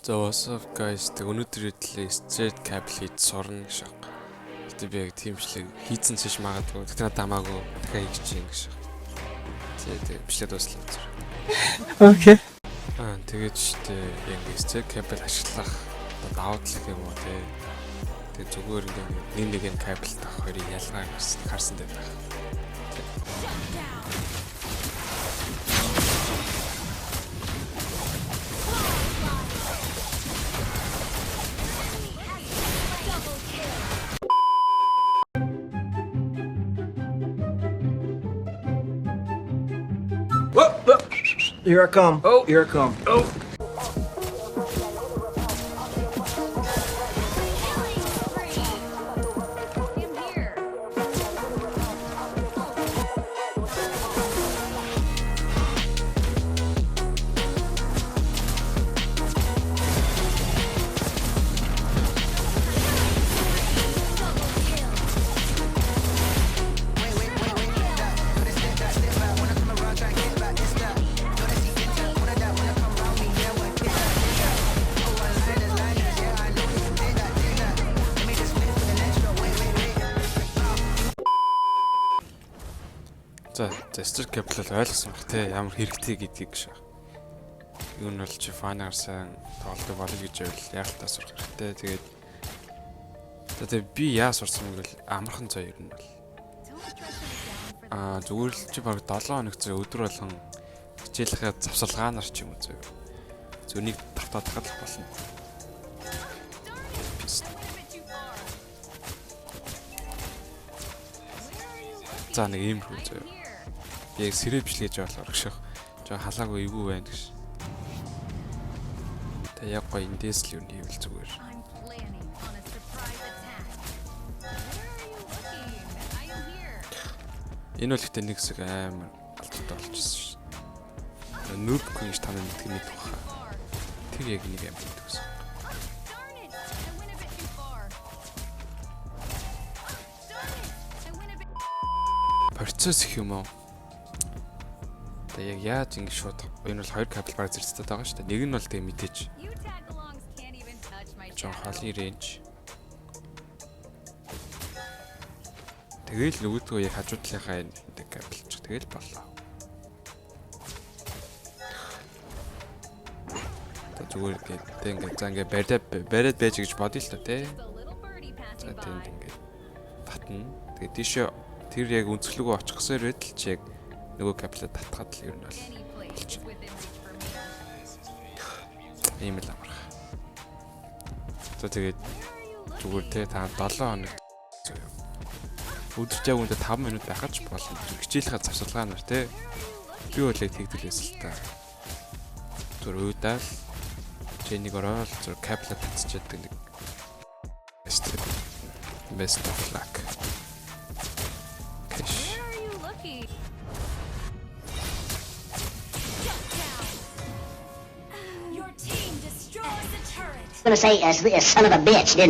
So what's up guys, тэг өнөөдөр идлээ straight cable хийж сурна гэж байна. Гэтэ би яг тиймчлэг хийцэн чиш магадгүй. Тэгтээ надад хамаагүй дахиад хийж чинь гэж байна. Тэг бичлэг дуслаа зүр. Окей. Тэгээд штэ яг straight cable ашиглах даваадлаг юм уу те. Тэг зүгээр нэг нь кабель тах хоёрын ялгааг харсан дээр байна. Here I come. Oh, here I come. Oh. За стер кабель бол ойлгосон баг те ямар хэрэгтэй гэдгийг гэж байна. Юу нь бол чи фанаар сайн тоглох болов гэж байвал яг л тасрах хэрэгтэй. Тэгээд би яа сурсан бэ гэвэл амархан цаа ер нь бол зүгээр л чи баг 7 хоног цаа өдөр болгон хичээлийнхээ завсалгаанаар ч юм уу зөв. Зөв нэг тавтаадахад л болно. За нэг юм хүү зөв. Яг сэрэ бичлэгэж болохоор гших. Жоо халаагүй эвгүй байна гэж. Тэ яг гоё эндээс л юу нэвэл зүгээр. Энэ бол ихтэй нэг хэсэг амар алдтай болчихсон шүү. Нүбгүй гэж танаа мэддэг мэд баха. Тэр яг нэг юм гэдэг гэсэн. Процесс их юм уу? Яг яаж ингэ шууд энэ бол хоёр кабель баг зэрэгтэй байгаа шүү дээ. Нэг нь бол тэгээ мэдээж жоо халын рейнж. Тэгэл нөгөөдгөө яг хажуудлынхаа энэ кабель ч тэгэл боллоо. Тэ зүгээр ингээ бариад байж гэж бодъё л та тий. За тэнд ингээ татна. Тэгээ тийшээ тэр яг өнцлөгөө очих гэсээр байтал чи яг нөгөө кабелд татхад л ер нь бол ийм л амарх. За тэгээд зүгээр те та 7 хоног өдөрт яг үүндээ 5 минут байхад ч болно. Хичээлийнхаа завсалгаанаар те би бол яг тэгдэлээс л та. Зүр уудаал чэнийг ороод зүр кабелд татчихдаг нэг best of luck. Gonna say as son of a bitch, didn't you?